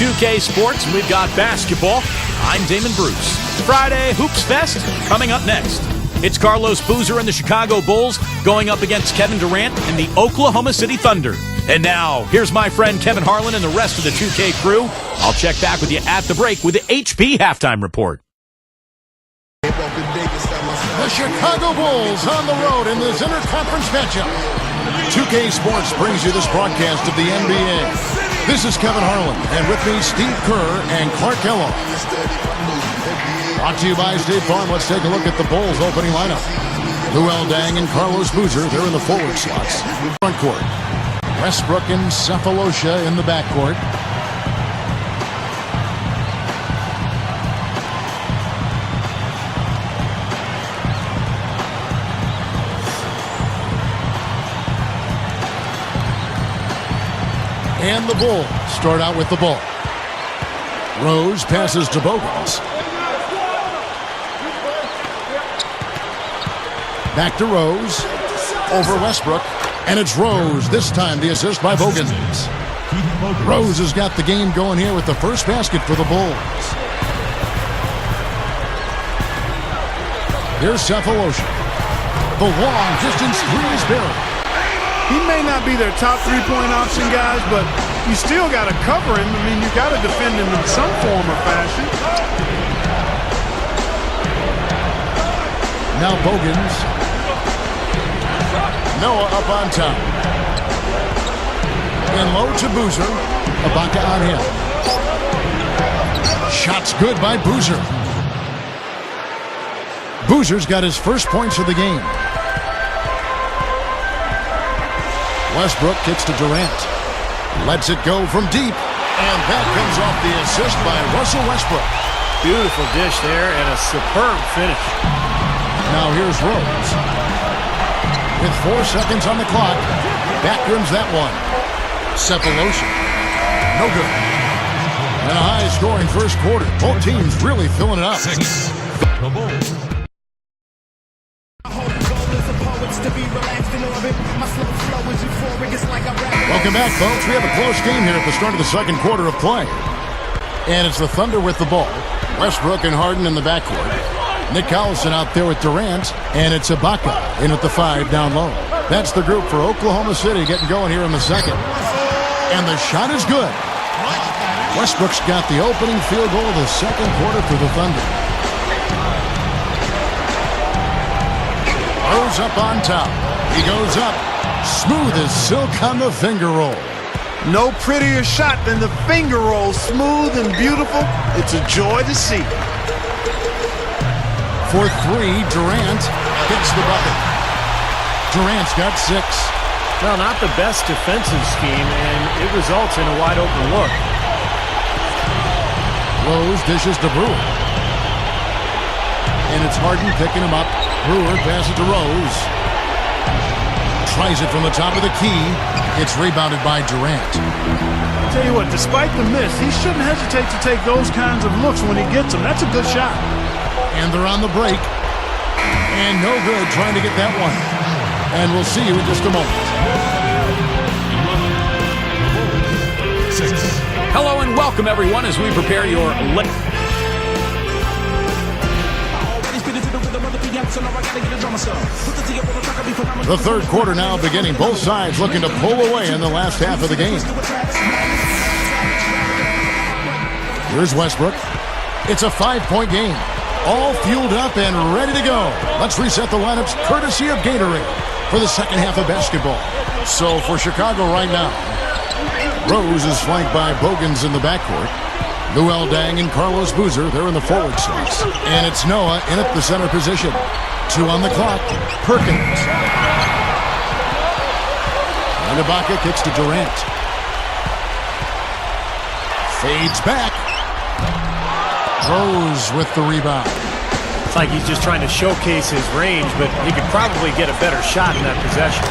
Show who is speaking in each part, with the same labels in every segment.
Speaker 1: 2K Sports, and we've got basketball. I'm Damon Bruce. Friday Hoops Fest coming up next. It's Carlos Boozer and the Chicago Bulls going up against Kevin Durant and the Oklahoma City Thunder. And now, here's my friend Kevin Harlan and the rest of the 2K crew. I'll check back with you at the break with the HP Halftime Report.
Speaker 2: The Chicago Bulls on the road in this interconference matchup. 2K Sports brings you this broadcast of the NBA. This is Kevin Harlan, and with me, Steve Kerr and Clark Kellogg. Brought to you by State Farm. Let's take a look at the Bulls' opening lineup. Luol Deng and Carlos Boozer, they're in the forward slots. Front court. Westbrook and Sefolosha in the backcourt. And the Bulls start out with the ball. Rose passes to Bogans. Back to Rose. Over Westbrook. And it's Rose. This time the assist by Bogans. Rose has got the game going here with the first basket for the Bulls. Here's Sefolosha. The long distance three is buried.
Speaker 3: He may not be their top three-point option, guys, but you still got to cover him. I mean, you got to defend him in some form or fashion.
Speaker 2: Now Bogans. Noah up on top. And low to Boozer. Ibaka on him. Shot's good by Boozer. Boozer's got his first points of the game. Westbrook kicks to Durant. Lets it go from deep. And that comes off the assist by Russell Westbrook.
Speaker 4: Beautiful dish there and a superb finish.
Speaker 2: Now here's Rose. With 4 seconds on the clock. Backrims that one. Sefolosha. No good. And a high-scoring first quarter. Both teams really filling it up.
Speaker 5: The Bulls.
Speaker 2: Welcome back, folks. We have a close game here at the start of the second quarter of play. And it's the Thunder with the ball. Westbrook and Harden in the backcourt. Nick Collison out there with Durant. And it's Ibaka in at the 5 down low. That's the group for Oklahoma City getting going here in the second. And the shot is good. Westbrook's got the opening field goal of the second quarter for the Thunder. Rose up on top. He goes up. Smooth as silk on the finger roll.
Speaker 3: No prettier shot than the finger roll. Smooth and beautiful. It's a joy to see.
Speaker 2: For 3, Durant hits the bucket. Durant's got 6.
Speaker 4: Well, not the best defensive scheme, and it results in a wide-open look.
Speaker 2: Rose dishes to Brewer. And it's Harden picking him up. Brewer passes to Rose. Tries it from the top of the key. It's rebounded by Durant.
Speaker 3: I'll tell you what, despite the miss, he shouldn't hesitate to take those kinds of looks when he gets them. That's a good shot.
Speaker 2: And they're on the break. And no good trying to get that one. And we'll see you in just a moment.
Speaker 1: Hello and welcome, everyone, as we prepare your...
Speaker 2: The third quarter now beginning. Both sides looking to pull away in the last half of the game. Here's Westbrook. It's a 5-point game. All fueled up and ready to go. Let's reset the lineups courtesy of Gatorade for the second half of basketball. So for Chicago right now, Rose is flanked by Bogans in the backcourt. Luol Deng and Carlos Boozer, they're in the forward slots. And it's Noah in at the center position. 2 on the clock. Perkins. And Ibaka kicks to Durant. Fades back. Rose with the rebound.
Speaker 4: It's like he's just trying to showcase his range, but he could probably get a better shot in that possession.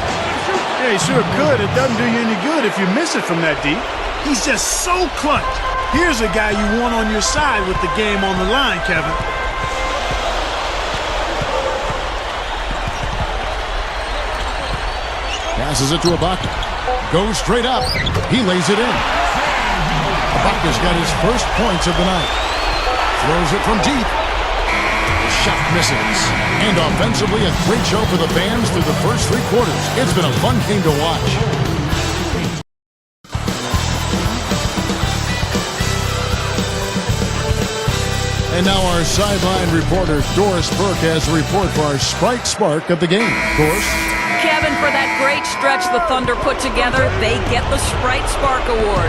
Speaker 3: Yeah, he sure could. It doesn't do you any good if you miss it from that deep. He's just so clutch. Here's a guy you want on your side with the game on the line, Kevin.
Speaker 2: Passes it to Ibaka. Goes straight up. He lays it in. Ibaka's got his first points of the night. Throws it from deep. The shot misses. And offensively, a great show for the fans through the first 3 quarters. It's been a fun game to watch. And now our sideline reporter, Doris Burke, has a report for our Sprite Spark of the game. Doris?
Speaker 6: Kevin, for that great stretch the Thunder put together, they get the Sprite Spark Award.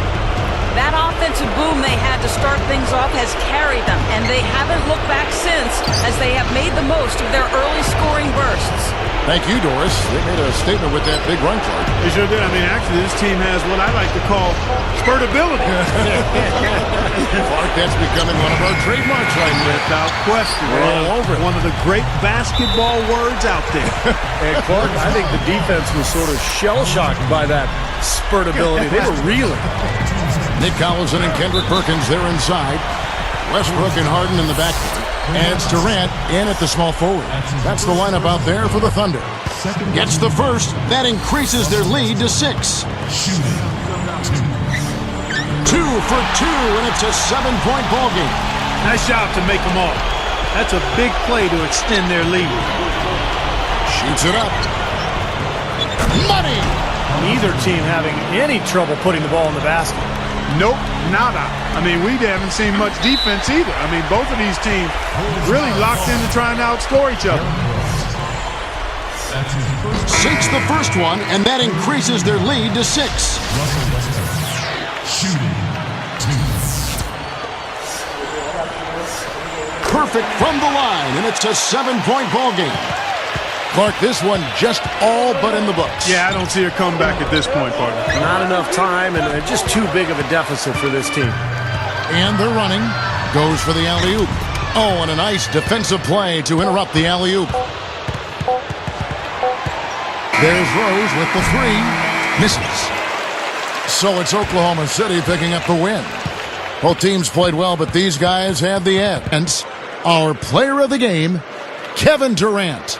Speaker 6: That offensive boom they had to start things off has carried them, and they haven't looked back since as they have made the most of their early scoring bursts.
Speaker 2: Thank you, Doris. They made a statement with that big run, Clark.
Speaker 3: They sure did. I mean, actually, this team has what I like to call spurtability.
Speaker 2: Clark, that's becoming one of our trademarks right now.
Speaker 3: Without question.
Speaker 2: We're all over it.
Speaker 3: One of the great basketball words out there.
Speaker 4: And Clark, I think the defense was sort of shell-shocked by that spurtability. They were reeling.
Speaker 2: Nick Collison and Kendrick Perkins, they're inside. Westbrook and Harden in the backcourt. Adds Durant in at the small forward. That's the lineup out there for the Thunder. Gets the first. That increases their lead to 6. 2 for 2, and it's a 7-point ball game.
Speaker 3: Nice job to make them all. That's a big play to extend their lead.
Speaker 2: Shoots it up. Money!
Speaker 4: Neither team having any trouble putting the ball in the basket.
Speaker 3: Nope, nada. I mean, we haven't seen much defense either. I mean, both of these teams really locked into trying to outscore each other.
Speaker 2: Sinks the first one, and that increases their lead to 6.
Speaker 5: Shooting. 2.
Speaker 2: Perfect from the line, and it's a 7-point ball game. Clark, this one just all but in the books.
Speaker 3: Yeah, I don't see a comeback at this point, partner.
Speaker 4: Not enough time, and just too big of a deficit for this team.
Speaker 2: And they're running. Goes for the alley-oop. Oh, and a nice defensive play to interrupt the alley-oop. There's Rose with the 3. Misses. So it's Oklahoma City picking up the win. Both teams played well, but these guys had the edge. And our player of the game, Kevin Durant.